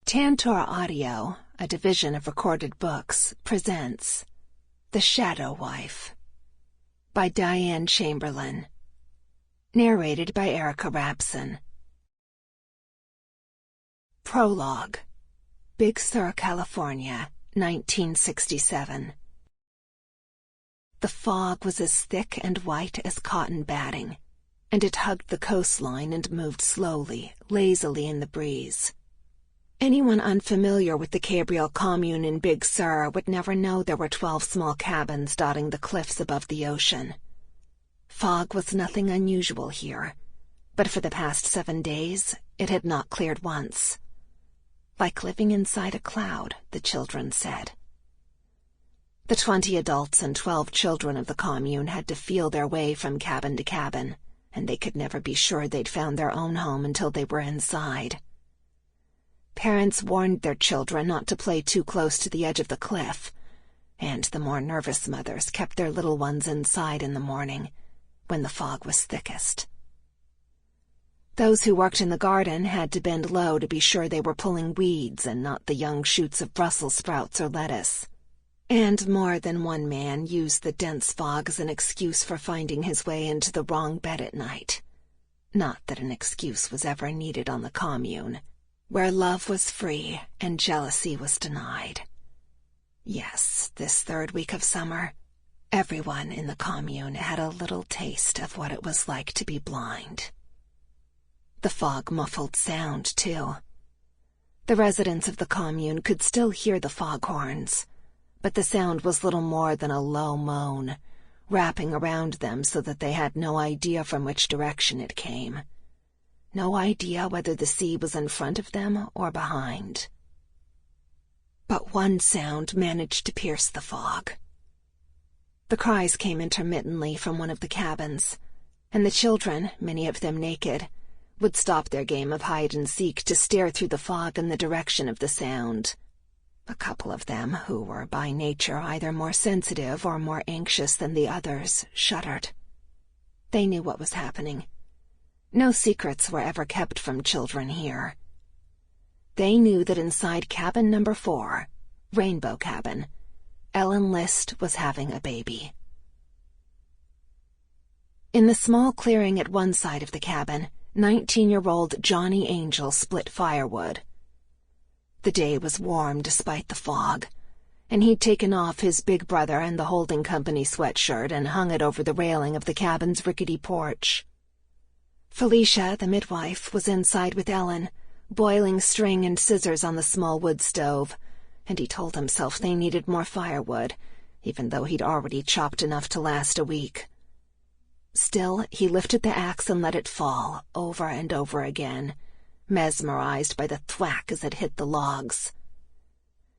Tantor Audio, a division of Recorded Books, presents The Shadow Wife by Diane Chamberlain. Narrated by Arika Rapson. Prologue. Big Sur, California, 1967. The fog was as thick and white as cotton batting, and it hugged the coastline and moved slowly, lazily in the breeze. Anyone unfamiliar with the Cabriel commune in Big Sur would never know there were 12 small cabins dotting the cliffs above the ocean. Fog was nothing unusual here, but for the past 7 days it had not cleared once. Like living inside a cloud, the children said. The 20 adults and 12 children of the commune had to feel their way from cabin to cabin, and they could never be sure they'd found their own home until they were inside. Parents warned their children not to play too close to the edge of the cliff, and the more nervous mothers kept their little ones inside in the morning, when the fog was thickest. Those who worked in the garden had to bend low to be sure they were pulling weeds and not the young shoots of Brussels sprouts or lettuce. And more than one man used the dense fog as an excuse for finding his way into the wrong bed at night. Not that an excuse was ever needed on the commune, where love was free and jealousy was denied. Yes, this 3rd week of summer, everyone in the commune had a little taste of what it was like to be blind. The fog muffled sound, too. The residents of the commune could still hear the foghorns, but the sound was little more than a low moan, wrapping around them so that they had no idea from which direction it came. No idea whether the sea was in front of them or behind. But one sound managed to pierce the fog. The cries came intermittently from one of the cabins, and the children, many of them naked, would stop their game of hide-and-seek to stare through the fog in the direction of the sound. A couple of them, who were by nature either more sensitive or more anxious than the others, shuddered. They knew what was happening. No secrets were ever kept from children here. They knew that inside cabin number 4, Rainbow Cabin, Ellen List was having a baby. In the small clearing at one side of the cabin, 19-year-old Johnny Angel split firewood. The day was warm despite the fog, and he'd taken off his Big Brother and the holding company sweatshirt and hung it over the railing of the cabin's rickety porch. Felicia, the midwife, was inside with Ellen, boiling string and scissors on the small wood stove, and he told himself they needed more firewood, even though he'd already chopped enough to last a week. Still, he lifted the axe and let it fall, over and over again, mesmerized by the thwack as it hit the logs.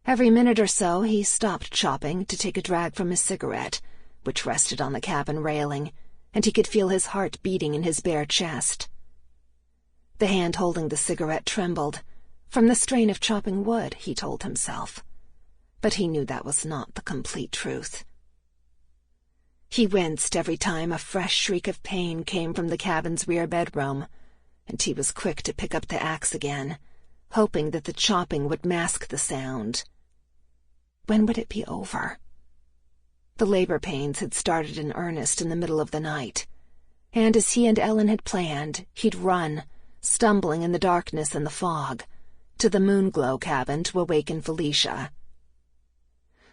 Every minute or so he stopped chopping to take a drag from his cigarette, which rested on the cabin railing, and he could feel his heart beating in his bare chest. The hand holding the cigarette trembled, from the strain of chopping wood, he told himself. But he knew that was not the complete truth. He winced every time a fresh shriek of pain came from the cabin's rear bedroom, and he was quick to pick up the axe again, hoping that the chopping would mask the sound. When would it be over? The labor pains had started in earnest in the middle of the night, and as he and Ellen had planned, he'd run, stumbling in the darkness and the fog, to the Moonglow cabin to awaken Felicia.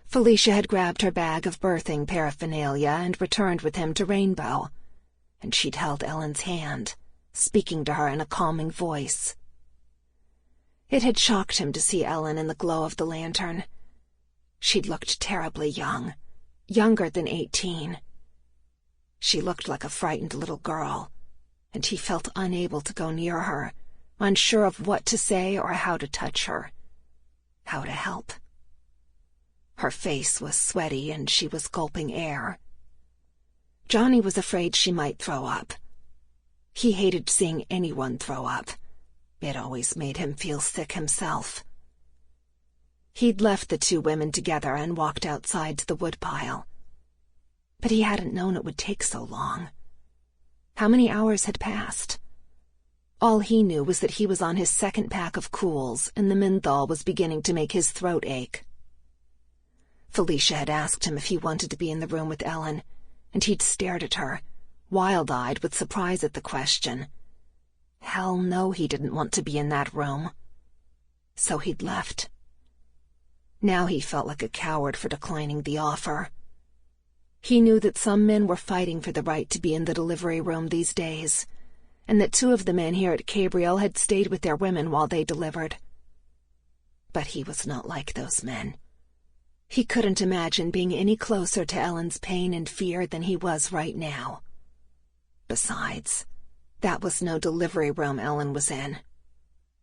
Felicia had grabbed her bag of birthing paraphernalia and returned with him to Rainbow, and she'd held Ellen's hand, speaking to her in a calming voice. It had shocked him to see Ellen in the glow of the lantern. She'd looked terribly young, younger than 18. She looked like a frightened little girl, and he felt unable to go near her, unsure of what to say or how to touch her, how to help. Her face was sweaty and she was gulping air. Johnny was afraid she might throw up. He hated seeing anyone throw up. It always made him feel sick himself. He'd left the 2 women together and walked outside to the woodpile. But he hadn't known it would take so long. How many hours had passed? All he knew was that he was on his second pack of Cools, and the menthol was beginning to make his throat ache. Felicia had asked him if he wanted to be in the room with Ellen, and he'd stared at her, wild-eyed with surprise at the question. Hell no, he didn't want to be in that room. So he'd left. Now he felt like a coward for declining the offer. He knew that some men were fighting for the right to be in the delivery room these days, and that 2 of the men here at Gabriel had stayed with their women while they delivered. But he was not like those men. He couldn't imagine being any closer to Ellen's pain and fear than he was right now. Besides, that was no delivery room Ellen was in.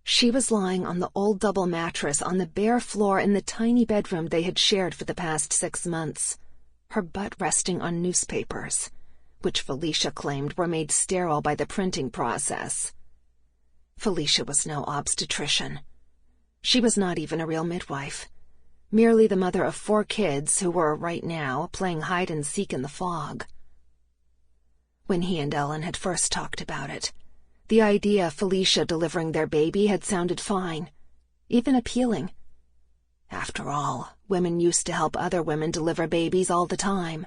She was lying on the old double mattress on the bare floor in the tiny bedroom they had shared for the past 6 months, her butt resting on newspapers, which Felicia claimed were made sterile by the printing process. Felicia was no obstetrician. She was not even a real midwife, merely the mother of 4 kids who were, right now, playing hide-and-seek in the fog. When he and Ellen had first talked about it, the idea of Felicia delivering their baby had sounded fine, even appealing. After all, women used to help other women deliver babies all the time.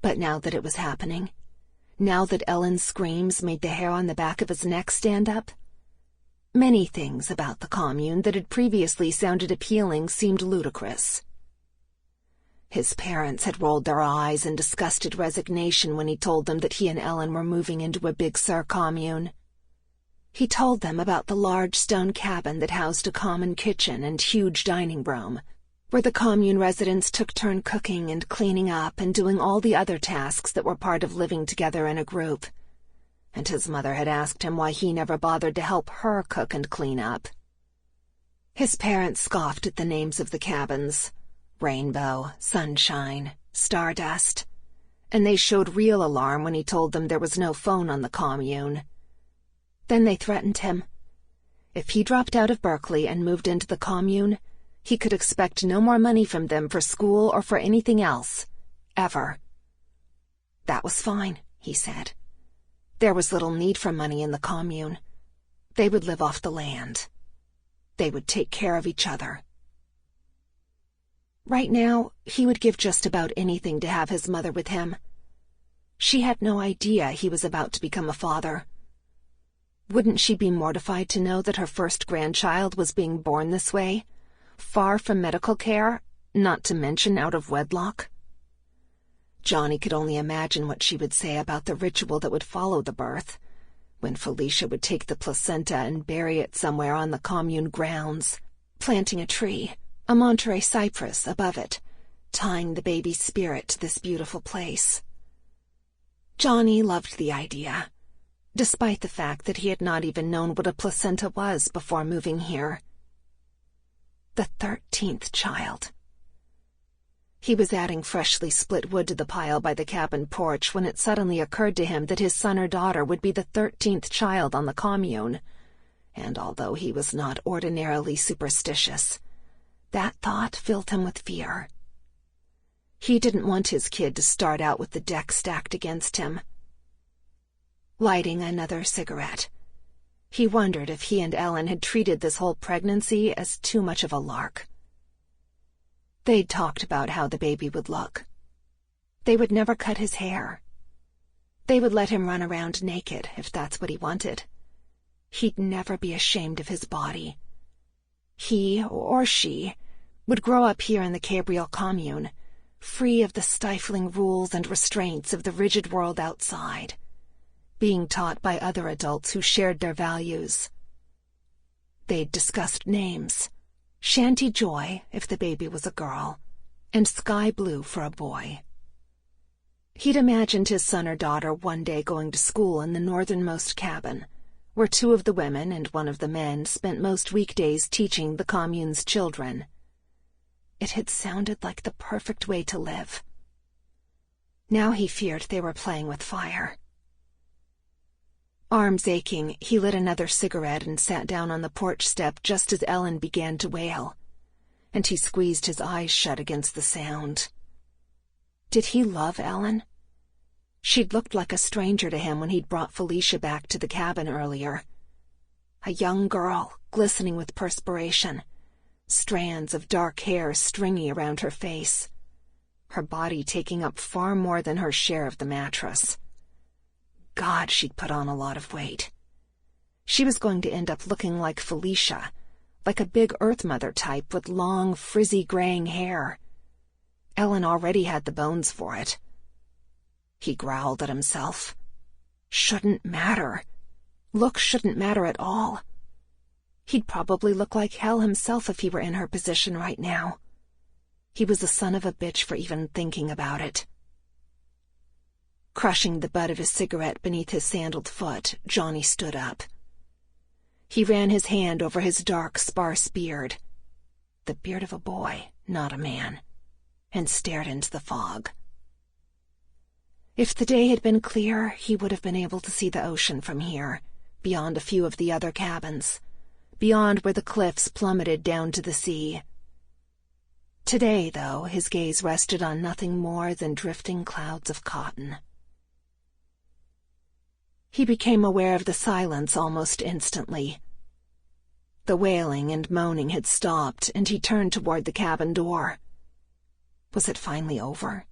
But now that it was happening, now that Ellen's screams made the hair on the back of his neck stand up, many things about the commune that had previously sounded appealing seemed ludicrous. His parents had rolled their eyes in disgusted resignation when he told them that he and Ellen were moving into a Big Sur commune. He told them about the large stone cabin that housed a common kitchen and huge dining room, where the commune residents took turn cooking and cleaning up and doing all the other tasks that were part of living together in a group. And his mother had asked him why he never bothered to help her cook and clean up. His parents scoffed at the names of the cabins: Rainbow, Sunshine, Stardust, and they showed real alarm when he told them there was no phone on the commune. Then they threatened him. If he dropped out of Berkeley and moved into the commune, he could expect no more money from them for school or for anything else, ever. That was fine, he said. There was little need for money in the commune. They would live off the land. They would take care of each other. Right now, he would give just about anything to have his mother with him. She had no idea he was about to become a father. Wouldn't she be mortified to know that her first grandchild was being born this way, far from medical care, not to mention out of wedlock? Johnny could only imagine what she would say about the ritual that would follow the birth, when Felicia would take the placenta and bury it somewhere on the commune grounds, planting a tree, a Monterey cypress, above it, tying the baby's spirit to this beautiful place. Johnny loved the idea, despite the fact that he had not even known what a placenta was before moving here. The 13th child. He was adding freshly split wood to the pile by the cabin porch when it suddenly occurred to him that his son or daughter would be the 13th child on the commune, and although he was not ordinarily superstitious, that thought filled him with fear. He didn't want his kid to start out with the deck stacked against him. Lighting another cigarette, he wondered if he and Ellen had treated this whole pregnancy as too much of a lark. They'd talked about how the baby would look. They would never cut his hair. They would let him run around naked if that's what he wanted. He'd never be ashamed of his body. He, or she, would grow up here in the Gabriel commune, free of the stifling rules and restraints of the rigid world outside, being taught by other adults who shared their values. They'd discussed names: Shanty Joy if the baby was a girl, and Sky Blue for a boy. He'd imagined his son or daughter one day going to school in the northernmost cabin, where 2 of the women and 1 of the men spent most weekdays teaching the commune's children. It had sounded like the perfect way to live. Now he feared they were playing with fire. Arms aching, he lit another cigarette and sat down on the porch step just as Ellen began to wail, and he squeezed his eyes shut against the sound. Did he love Ellen? She'd looked like a stranger to him when he'd brought Felicia back to the cabin earlier. A young girl, glistening with perspiration, strands of dark hair stringy around her face, her body taking up far more than her share of the mattress. God, she'd put on a lot of weight. She was going to end up looking like Felicia, like a big Earth Mother type with long, frizzy graying hair. Ellen already had the bones for it. He growled at himself. Shouldn't matter. Looks shouldn't matter at all. He'd probably look like hell himself if he were in her position right now. He was a son of a bitch for even thinking about it. Crushing the butt of his cigarette beneath his sandaled foot, Johnny stood up. He ran his hand over his dark, sparse beard, the beard of a boy, not a man, and stared into the fog. If the day had been clear, he would have been able to see the ocean from here, beyond a few of the other cabins, beyond where the cliffs plummeted down to the sea. Today, though, his gaze rested on nothing more than drifting clouds of cotton. He became aware of the silence almost instantly. The wailing and moaning had stopped, and he turned toward the cabin door. Was it finally over?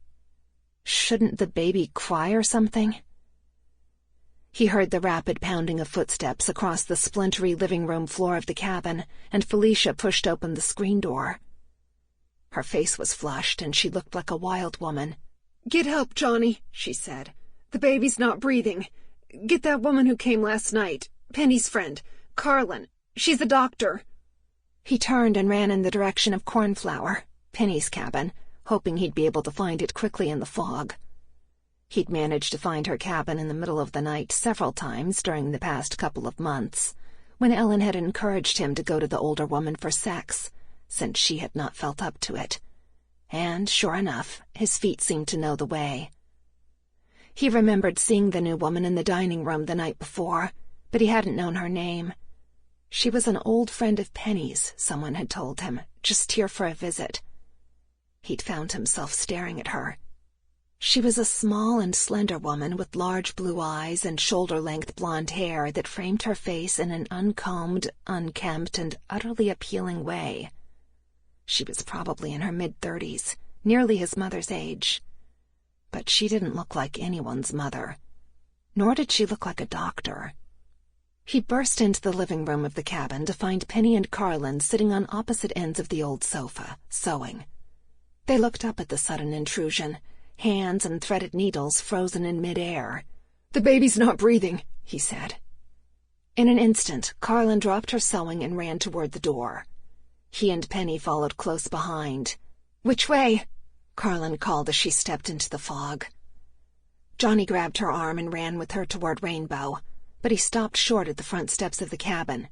Shouldn't the baby cry or something? He heard the rapid pounding of footsteps across the splintery living room floor of the cabin, and Felicia pushed open the screen door. Her face was flushed, and she looked like a wild woman. "Get help, Johnny," she said. "The baby's not breathing. Get that woman who came last night, Penny's friend, Carlynn. She's a doctor." He turned and ran in the direction of Cornflower, Penny's cabin, hoping he'd be able to find it quickly in the fog. He'd managed to find her cabin in the middle of the night several times during the past couple of months, when Ellen had encouraged him to go to the older woman for sex, since she had not felt up to it. And, sure enough, his feet seemed to know the way. He remembered seeing the new woman in the dining room the night before, but he hadn't known her name. She was an old friend of Penny's, someone had told him, just here for a visit. He'd found himself staring at her. She was a small and slender woman with large blue eyes and shoulder-length blonde hair that framed her face in an uncombed, unkempt, and utterly appealing way. She was probably in her mid-30s, nearly his mother's age. But she didn't look like anyone's mother, nor did she look like a doctor. He burst into the living room of the cabin to find Penny and Carlynn sitting on opposite ends of the old sofa, sewing. They looked up at the sudden intrusion, hands and threaded needles frozen in mid-air. "The baby's not breathing," he said. In an instant, Carlynn dropped her sewing and ran toward the door. He and Penny followed close behind. "Which way?" Carlynn called as she stepped into the fog. Johnny grabbed her arm and ran with her toward Rainbow, but he stopped short at the front steps of the cabin.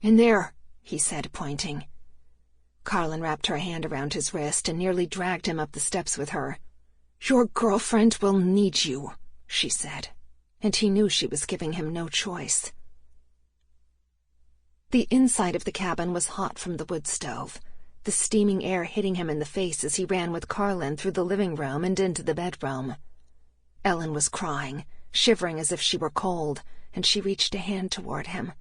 "In there," he said, pointing. Carlynn wrapped her hand around his wrist and nearly dragged him up the steps with her. "Your girlfriend will need you," she said, and he knew she was giving him no choice. The inside of the cabin was hot from the wood stove, the steaming air hitting him in the face as he ran with Carlynn through the living room and into the bedroom. Ellen was crying, shivering as if she were cold, and she reached a hand toward him.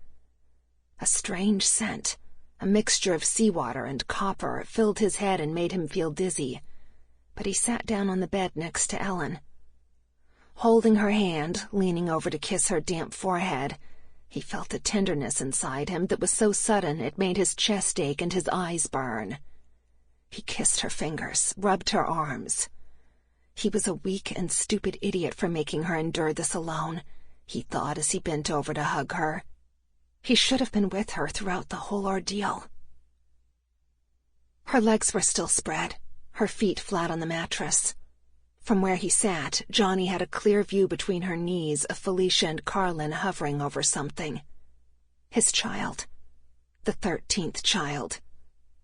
A strange scent, a mixture of seawater and copper, filled his head and made him feel dizzy, but he sat down on the bed next to Ellen. Holding her hand, leaning over to kiss her damp forehead, he felt a tenderness inside him that was so sudden it made his chest ache and his eyes burn. He kissed her fingers, rubbed her arms. He was a weak and stupid idiot for making her endure this alone, he thought as he bent over to hug her. He should have been with her throughout the whole ordeal. Her legs were still spread, her feet flat on the mattress. From where he sat, Johnny had a clear view between her knees of Felicia and Carlynn hovering over something. His child. The 13th child.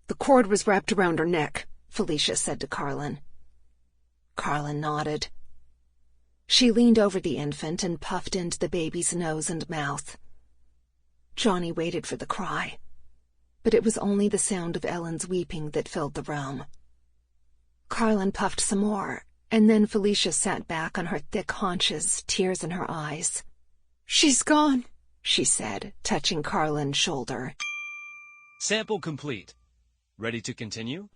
"The cord was wrapped around her neck," Felicia said to Carlynn. Carlynn nodded. She leaned over the infant and puffed into the baby's nose and mouth. Johnny waited for the cry, but it was only the sound of Ellen's weeping that filled the room. Carlynn puffed some more, And then Felicia sat back on her thick haunches, tears in her eyes. "She's gone," she said, touching Carlynn's shoulder. Sample complete. Ready to continue?